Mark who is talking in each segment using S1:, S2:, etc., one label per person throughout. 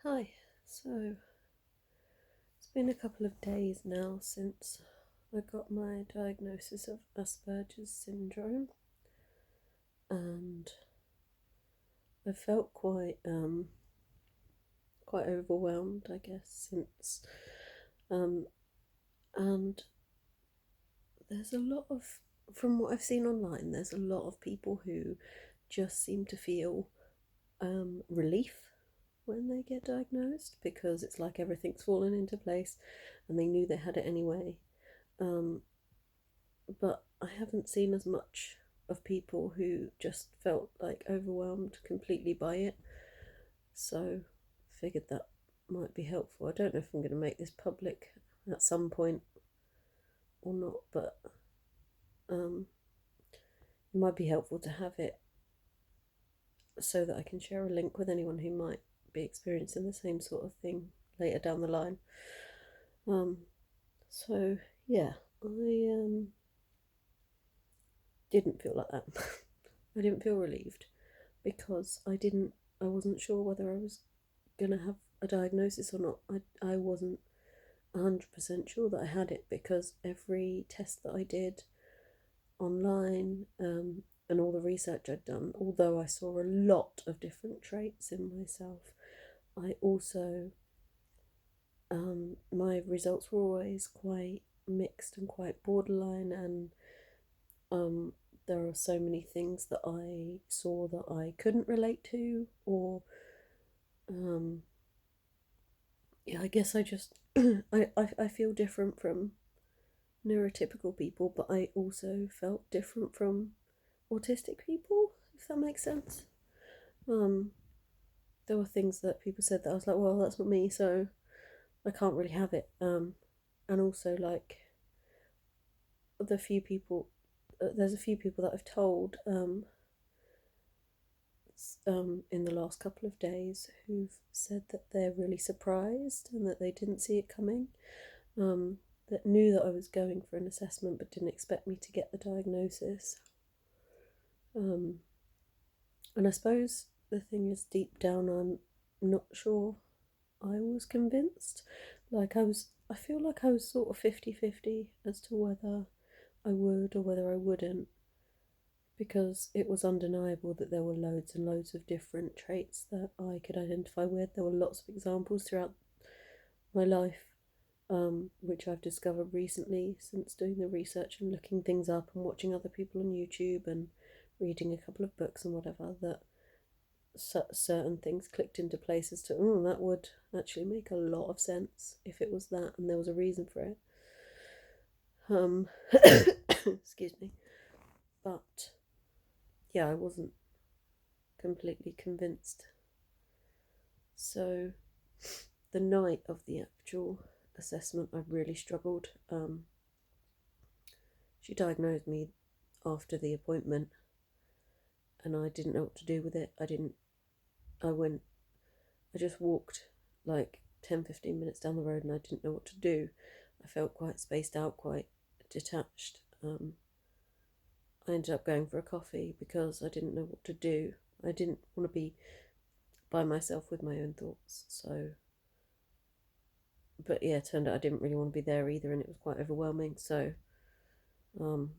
S1: Hi, so it's been a couple of days now since I got my diagnosis of Asperger's syndrome, and I felt quite overwhelmed, I guess, since um, and there's a lot of, from what I've seen online, there's a lot of people who just seem to feel relief when they get diagnosed because it's like everything's fallen into place and they knew they had it anyway. Um, but I haven't seen as much of people who just felt like overwhelmed completely by it. So figured that might be helpful. I don't know if I'm going to make this public at some point or not, but um, it might be helpful to have it so that I can share a link with anyone who might be experiencing the same sort of thing later down the line. Um, so yeah, I didn't feel like that. I didn't feel relieved because I wasn't sure whether I was gonna have a diagnosis or not. I wasn't 100% sure that I had it because every test that I did online, and all the research I'd done, although I saw a lot of different traits in myself, I also my results were always quite mixed and quite borderline, and um, there are so many things that I saw that I couldn't relate to, or um, yeah, I guess I just I feel different from neurotypical people, but I also felt different from autistic people, if that makes sense. Um, there were things that people said that I was like, well, that's not me, so I can't really have it. And also like the few people, there's a few people that I've told in the last couple of days who've said that they're really surprised and that they didn't see it coming, that knew that I was going for an assessment but didn't expect me to get the diagnosis. Um, and I suppose the thing is, deep down, I'm not sure I was convinced. I feel like I was sort of 50-50 as to whether I would or whether I wouldn't, because it was undeniable that there were loads and loads of different traits that I could identify with. There were lots of examples throughout my life, which I've discovered recently since doing the research and looking things up and watching other people on YouTube and reading a couple of books and whatever, that certain things clicked into place as to, oh, that would actually make a lot of sense if it was that and there was a reason for it. Excuse me. But yeah, I wasn't completely convinced. So the night of the actual assessment, I really struggled. She diagnosed me after the appointment, and I didn't know what to do with it. I just walked like 10-15 minutes down the road and I didn't know what to do. I felt quite spaced out, quite detached. I ended up going for a coffee because I didn't know what to do. I didn't want to be by myself with my own thoughts. So, but yeah, it turned out I didn't really want to be there either, and it was quite overwhelming. So, um,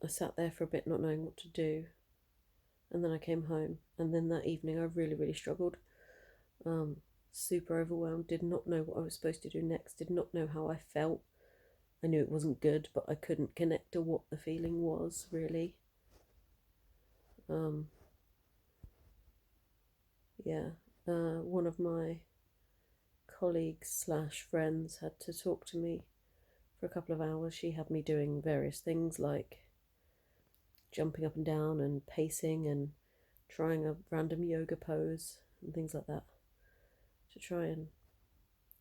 S1: I sat there for a bit, not knowing what to do, and then I came home. And then that evening, I really, really struggled. Super overwhelmed. Did not know what I was supposed to do next. Did not know how I felt. I knew it wasn't good, but I couldn't connect to what the feeling was really. Um, yeah, one of my colleagues slash friends had to talk to me for a couple of hours. She had me doing various things like jumping up and down and pacing and trying a random yoga pose and things like that to try and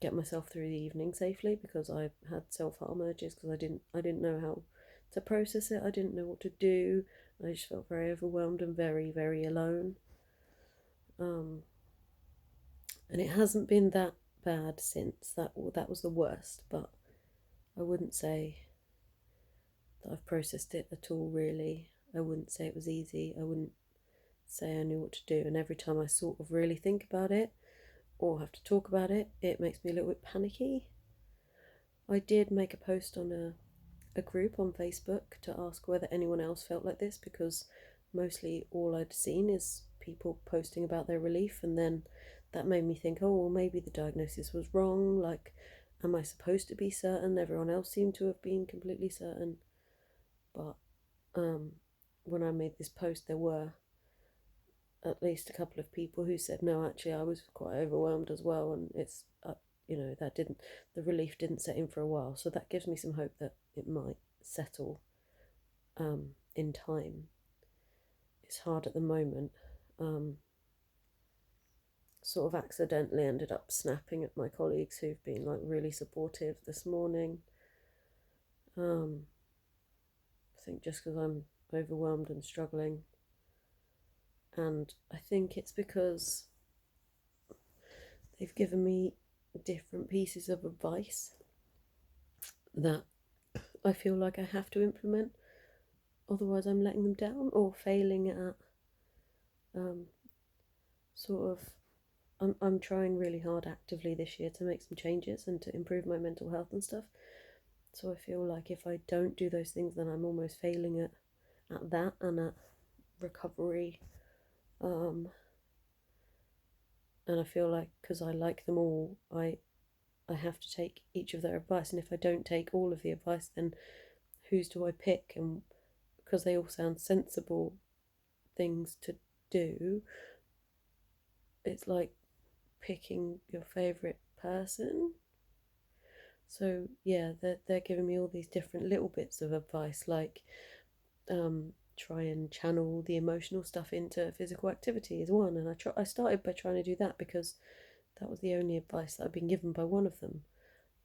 S1: get myself through the evening safely, because I had self-harm urges because I didn't know how to process it. I didn't know what to do. I just felt very overwhelmed and very, very alone. And it hasn't been that bad since. That was the worst, but I wouldn't say that I've processed it at all, really. I wouldn't say it was easy. I wouldn't say I knew what to do. And every time I sort of really think about it, or have to talk about it, it makes me a little bit panicky. I did make a post on a group on Facebook to ask whether anyone else felt like this, because mostly all I'd seen is people posting about their relief, and then that made me think, oh, well, maybe the diagnosis was wrong. Like, am I supposed to be certain? Everyone else seemed to have been completely certain. But when I made this post, there were at least a couple of people who said, no, actually, I was quite overwhelmed as well, and it's that didn't, the relief didn't set in for a while, so that gives me some hope that it might settle in time. It's hard at the moment. Sort of accidentally ended up snapping at my colleagues who've been like really supportive this morning. I think just because I'm overwhelmed and struggling, and I think it's because they've given me different pieces of advice that I feel like I have to implement, otherwise I'm letting them down or failing at sort of I'm trying really hard actively this year to make some changes and to improve my mental health and stuff. So I feel like if I don't do those things, then I'm almost failing at that and at recovery. And I feel like because I like them all, I have to take each of their advice. And if I don't take all of the advice, then whose do I pick? And because they all sound sensible things to do, it's like picking your favourite person. So yeah, they're giving me all these different little bits of advice, like try and channel the emotional stuff into physical activity is one, and I started by trying to do that because that was the only advice that I'd been given by one of them,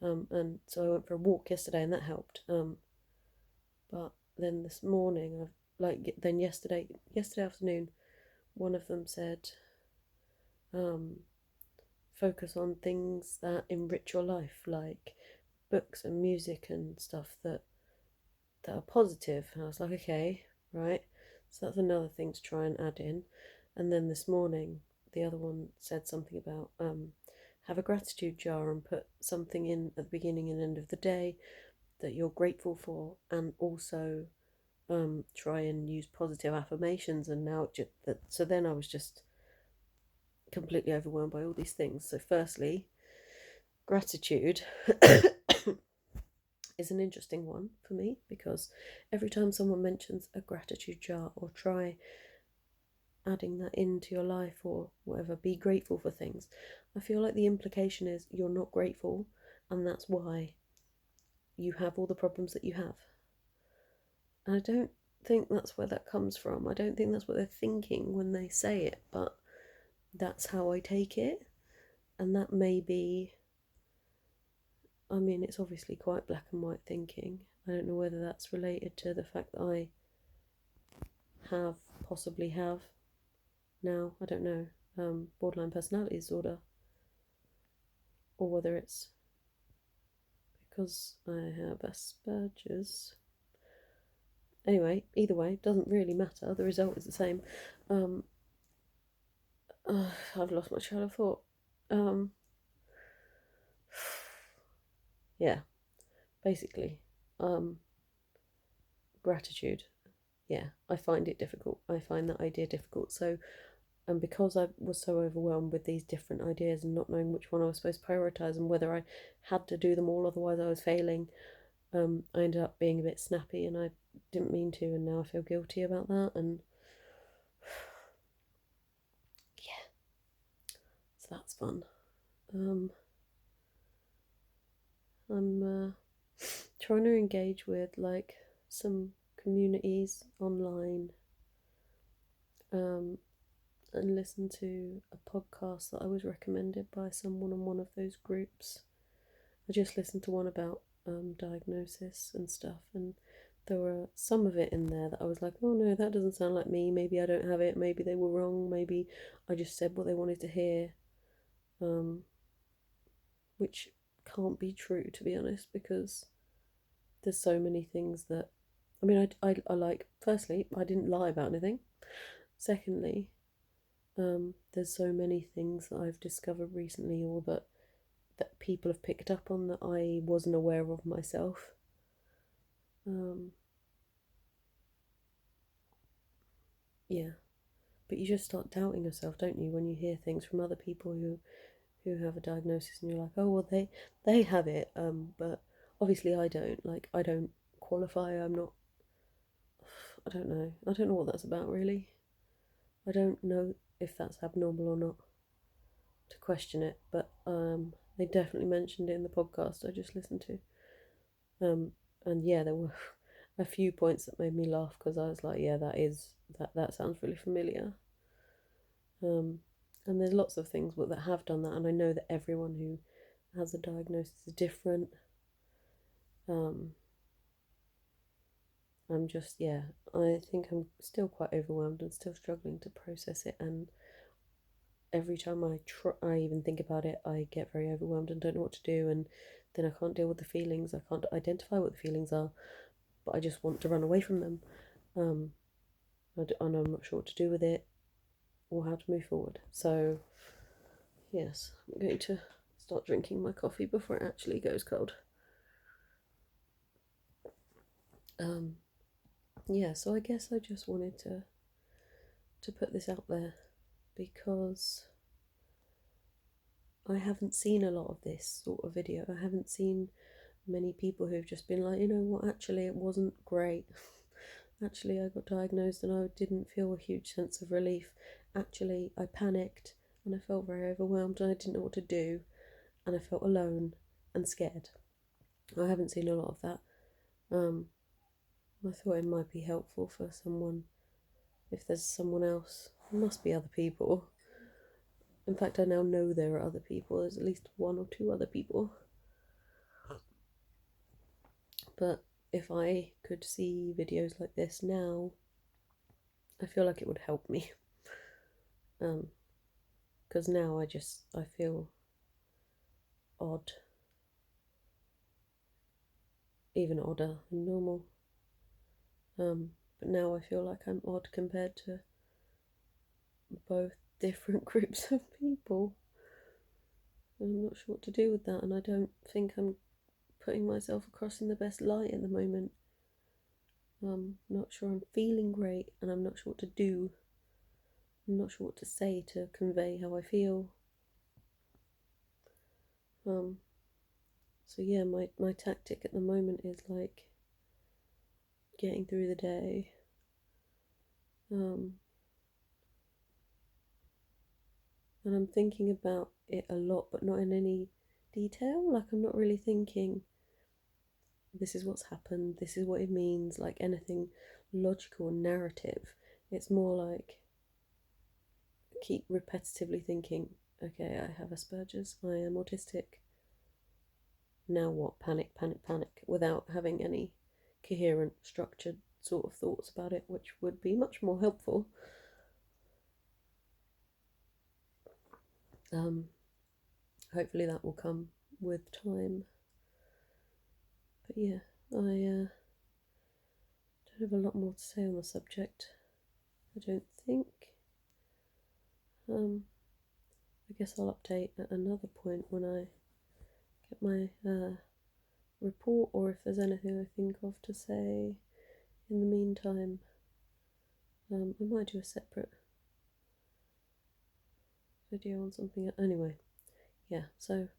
S1: and so I went for a walk yesterday, and that helped. But then this morning, yesterday afternoon, one of them said, focus on things that enrich your life, like books and music and stuff that are positive. And I was like, okay, right. So that's another thing to try and add in. And then this morning, the other one said something about have a gratitude jar and put something in at the beginning and end of the day that you're grateful for, and also try and use positive affirmations. And now so then I was just completely overwhelmed by all these things. So firstly, gratitude is an interesting one for me, because every time someone mentions a gratitude jar or try adding that into your life or whatever, be grateful for things, I feel like the implication is you're not grateful, and that's why you have all the problems that you have. And I don't think that's where that comes from. I don't think that's what they're thinking when they say it, but that's how I take it. And that may be, I mean, it's obviously quite black and white thinking. I don't know whether that's related to the fact that I possibly have now, I don't know, borderline personality disorder, or whether it's because I have asperger's. Anyway, either way, doesn't really matter. The result is the same. I've lost my train of thought. Yeah, basically, gratitude. Yeah, I find it difficult. I find that idea difficult. So, and because I was so overwhelmed with these different ideas and not knowing which one I was supposed to prioritize and whether I had to do them all, otherwise I was failing, I ended up being a bit snappy, and I didn't mean to, and now I feel guilty about that. And yeah, so that's fun. I'm trying to engage with like some communities online, and listen to a podcast that I was recommended by someone on one of those groups. I just listened to one about diagnosis and stuff, and there were some of it in there that I was like, oh no, that doesn't sound like me. Maybe I don't have it. Maybe they were wrong. Maybe I just said what they wanted to hear, which can't be true, to be honest, because there's so many things that, I mean, I like, firstly, I didn't lie about anything. Secondly, There's so many things that I've discovered recently, or that people have picked up on, that I wasn't aware of myself. Yeah, but you just start doubting yourself, don't you, when you hear things from other people who have a diagnosis, and you're like, oh well, they have it, but obviously I don't. Like, I don't qualify. I'm not. I don't know. I don't know what that's about, really. I don't know if that's abnormal or not to question it, but they definitely mentioned it in the podcast I just listened to. And yeah, there were a few points that made me laugh, because I was like, yeah, that sounds really familiar. Um, and there's lots of things that have done that, and I know that everyone who has a diagnosis is different. Um, I'm just, yeah, I think I'm still quite overwhelmed and still struggling to process it. And every time I even think about it, I get very overwhelmed and don't know what to do. And then I can't deal with the feelings. I can't identify what the feelings are, but I just want to run away from them. Um, and I'm not sure what to do with it or how to move forward. So, yes, I'm going to start drinking my coffee before it actually goes cold. Yeah, so I guess I just wanted to put this out there, because I haven't seen a lot of this sort of video. I haven't seen many people who've just been like, you know what, actually it wasn't great. Actually, I got diagnosed and I didn't feel a huge sense of relief. Actually, I panicked and I felt very overwhelmed and I didn't know what to do, and I felt alone and scared. I haven't seen a lot of that. I thought it might be helpful for someone, if there's someone else. There must be other people. In fact, I now know there are other people. There's at least one or two other people. But if I could see videos like this now, I feel like it would help me. Because now I feel odd, even odder than normal. But now I feel like I'm odd compared to both different groups of people. I'm not sure what to do with that, and I don't think I'm putting myself across in the best light at the moment. I'm not sure I'm feeling great, and I'm not sure what to do. I'm not sure what to say to convey how I feel. So yeah, my tactic at the moment is like getting through the day. And I'm thinking about it a lot, but not in any detail. Like, I'm not really thinking, this is what's happened, this is what it means, like anything logical narrative. It's more like, keep repetitively thinking, okay, I have Asperger's, I am autistic. Now what? Panic, panic, panic, without having any coherent, structured sort of thoughts about it, which would be much more helpful. Hopefully that will come with time. But yeah, I don't have a lot more to say on the subject, I don't think. I guess I'll update at another point when I get my report, or if there's anything I think of to say in the meantime. I might do a separate video on something. Anyway, yeah, so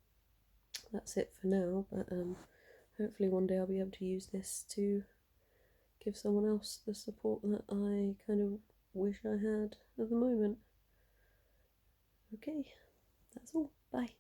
S1: that's it for now, but hopefully one day I'll be able to use this to give someone else the support that I kind of wish I had at the moment. Okay, that's all. Bye.